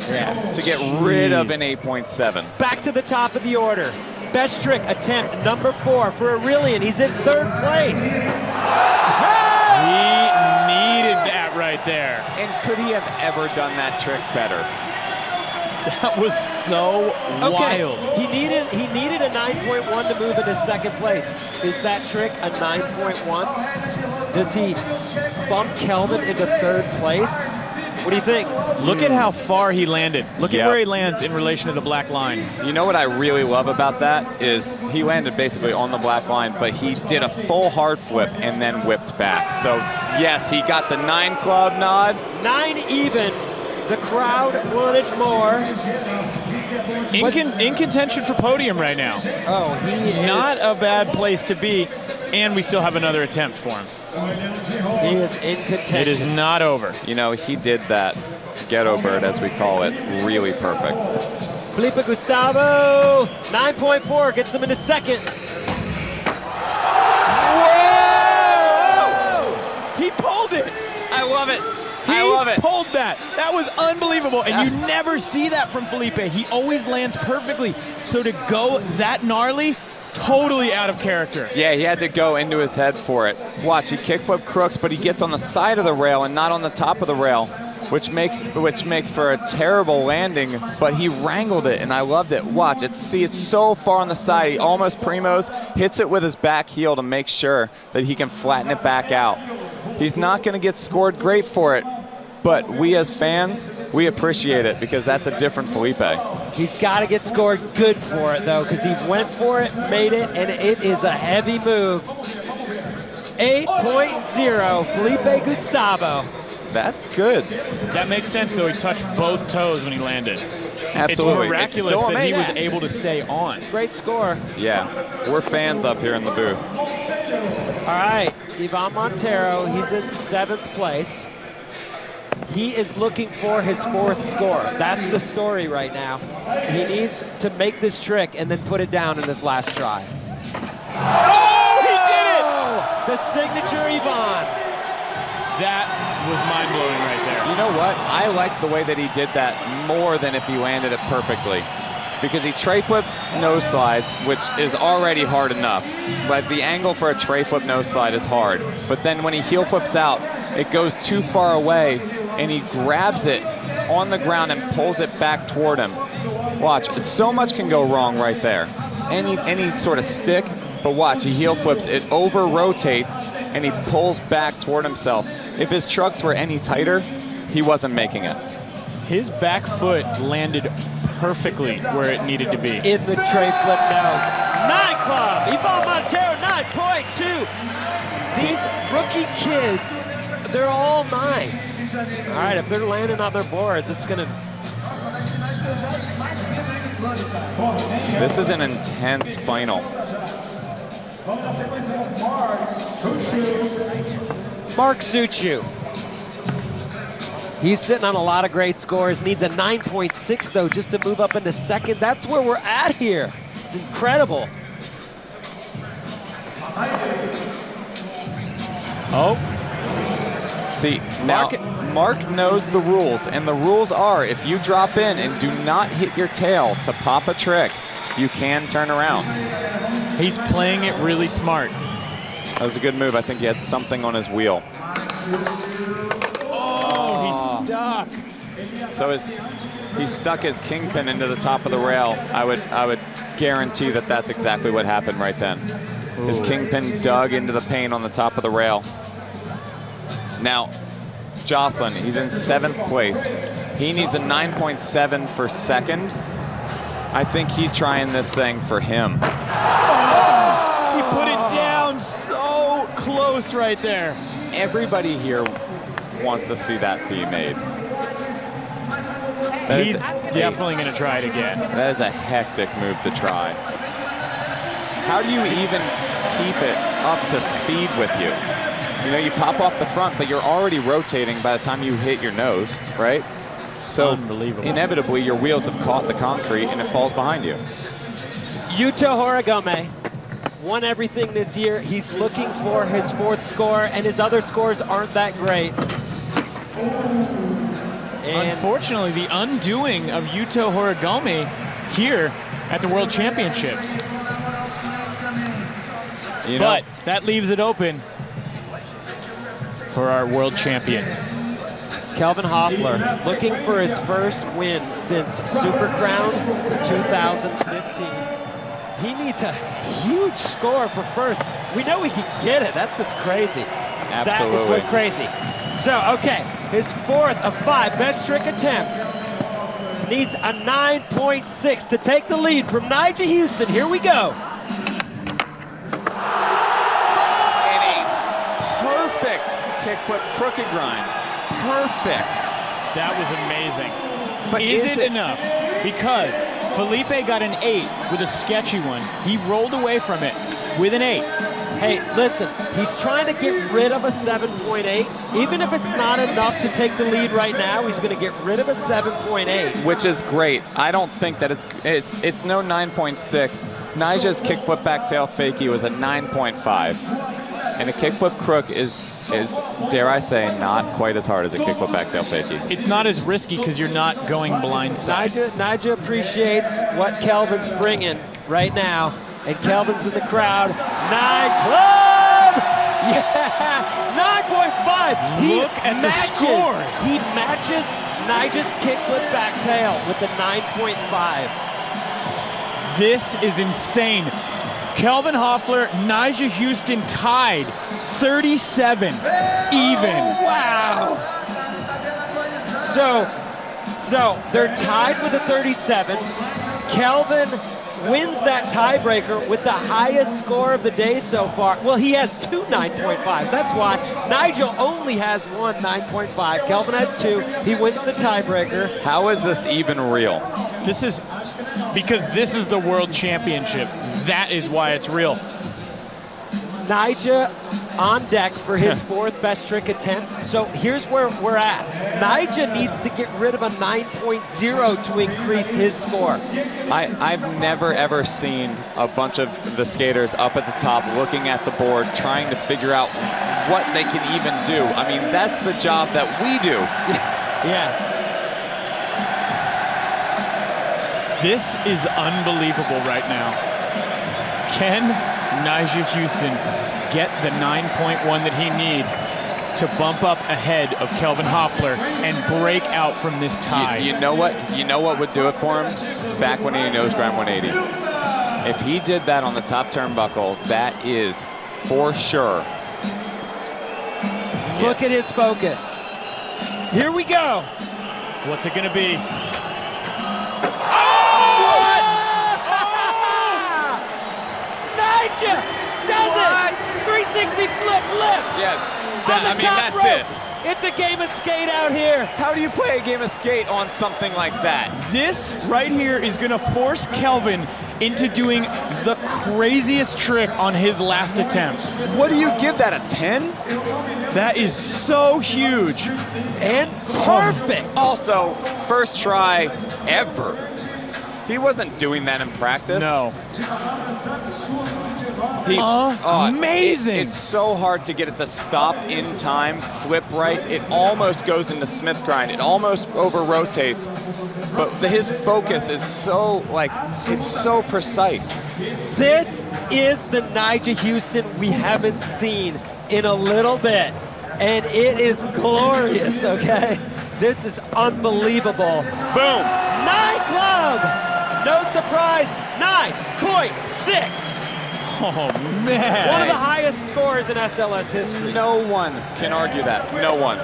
to get rid of an 8.7. Back to the top of the order. Best trick attempt number 4 for Aurelian. He's in 3rd place. He needed that right there. And could he have ever done that trick better? That was so wild. He needed a 9.1 to move into 2nd place. Is that trick a 9.1? Does he bump Kelvin into 3rd place? What do you think? Look at how far he landed. Look at where he lands in relation to the black line. You know what I really love about that is he landed basically on the black line, but he did a full hard flip and then whipped back. So yes, he got the 9 club nod. 9 even. The crowd wanted more. In contention for podium right now. Oh, he is. Not a bad place to be, and we still have another attempt for him. He is in contention. It is not over. You know, he did that ghetto bird, as we call it, really perfect. Felipe Gustavo, 9.4, gets him into 2nd. Whoa! He pulled it. I love it. I love it. He pulled that. That was unbelievable. And you never see that from Felipe. He always lands perfectly. So to go that gnarly, totally out of character. Yeah, he had to go into his head for it. Watch, he kickflip crooks, but he gets on the side of the rail and not on the top of the rail, which makes for a terrible landing, but he wrangled it, and I loved it. Watch, it's so far on the side. He almost primos, hits it with his back heel to make sure that he can flatten it back out. He's not going to get scored great for it, but we as fans, we appreciate it because that's a different Felipe. He's got to get scored good for it, though, because he went for it, made it, and it is a heavy move. 8.0, Felipe Gustavo. That's good. That makes sense, though. He touched both toes when he landed. Absolutely. It's miraculous that he was able to stay on. Great score. Yeah, we're fans up here in the booth. All right, Ivan Montero, he's in 7th place. He is looking for his 4th score. That's the story right now. He needs to make this trick and then put it down in his last try. Oh, he did it! The signature Ivan. That was mind-blowing right there. You know what? I like the way that he did that more than if he landed it perfectly. Because he tray flip nose slides, which is already hard enough. But the angle for a tray flip nose slide is hard. But then when he heel flips out, it goes too far away, and he grabs it on the ground and pulls it back toward him. Watch, so much can go wrong right there. Any sort of stick, but watch, he heel flips, it over rotates, and he pulls back toward himself. If his trucks were any tighter, he wasn't making it. His back foot landed perfectly where it needed to be. In the tray flip nose. 9 club, Ivan Montero, 9.2. These rookie kids, they're all 9s. All right, if they're landing on their boards, it's gonna. This is an intense final. Mark Suciu. He's sitting on a lot of great scores. Needs a 9.6 though just to move up into 2nd. That's where we're at here. It's incredible. Oh. See, now Mark knows the rules, and the rules are if you drop in and do not hit your tail to pop a trick, you can turn around. He's playing it really smart. That was a good move. I think he had something on his wheel. Oh, he's stuck. So he stuck his kingpin into the top of the rail. I would guarantee that that's exactly what happened right then. His kingpin dug into the paint on the top of the rail. Now, Jocelyn, he's in 7th place. He needs a 9.7 for 2nd. I think he's trying this thing for him. Oh, he put it down so close right there. Everybody here wants to see that be made. He's definitely going to try it again. That is a hectic move to try. How do you even keep it up to speed with you? You know, you pop off the front, but you're already rotating by the time you hit your nose, right? So unbelievable. Inevitably, your wheels have caught the concrete and it falls behind you. Yuto Horigome won everything this year. He's looking for his 4th score, and his other scores aren't that great. And Unfortunately, the undoing of Yuto Horigome here at the World Championships. You know, But that leaves it open for our world champion. Kelvin Hoffler looking for his first win since Super Crown 2015. He needs a huge score for first. We know he can get it. That's what's crazy. That is Absolutely. what's crazy. So, okay, his 4th of 5 best trick attempts. Needs a 9.6 to take the lead from Nyjah Huston. Here we go. and a perfect kick flip crooked grind. Perfect. That was amazing. But Is is it it enough? Because Felipe got an 8 with a sketchy one. He rolled away from it with an 8. Hey, listen, he's trying to get rid of a 7.8. Even if it's not enough to take the lead right now, he's going to get rid of a 7.8. Which is great. I don't think that it's no 9.6. Nyjah's kickflip back tail fakie was a 9.5, and a kickflip crook is dare I say not quite as hard as a kickflip back tail fakie. It's not as risky because you're not going blindside. Nyjah appreciates what Kelvin's bringing right now, and Kelvin's in the crowd. 9 club! Yeah! 9.5! He Look at the scores. He matches Nyjah's kickflip back tail with the 9.5. This is insane. Kelvin Hoffler, Nyjah Huston tied 37 even. Wow! So they're tied with a 37. Kelvin wins that tiebreaker with the highest score of the day so far. Well, he has 2 9.5s. That's why Nyjah only has 1 9.5. Kelvin has 2. He wins the tiebreaker. How is this even real? This is because this is the world championship. That is why it's real. Nyjah on deck for his 4th best trick attempt. So here's where we're at. Nyjah needs to get rid of a 9.0 to increase his score. I've never ever seen a bunch of the skaters up at the top looking at the board trying to figure out what they can even do. I mean, that's the job that we do. Yeah. This is unbelievable right now. Can Nyjah Huston get the 9.1 that he needs to bump up ahead of Kelvin Hoffler and break out from this tie? You know what? You know what would do it for him? Back when he nose grind 180. If he did that on the top turnbuckle, that is for sure. Look at his focus. Here we go. What's it going to be? Nyjah does it! 360 flip lip! Yeah, On the I mean, top that's rope. it. It's a game of skate out here. How do you play a game of skate on something like that? This right here is going to force Kelvin into doing the craziest trick on his last attempt. What do you give that, a 10? That is so huge. And perfect. Also, first try ever. He wasn't doing that in practice. No. Amazing. Amazing. It's so hard to get it to stop in time, flip right. It almost goes into Smith grind. It almost over rotates. But his focus is so, it's so precise. This is the Nyjah Huston we haven't seen in a little bit. And it is glorious, okay? This is unbelievable. Boom. 9 club! No surprise, 9.6. Oh, man. One of the highest scores in SLS history. No one can argue that. No one.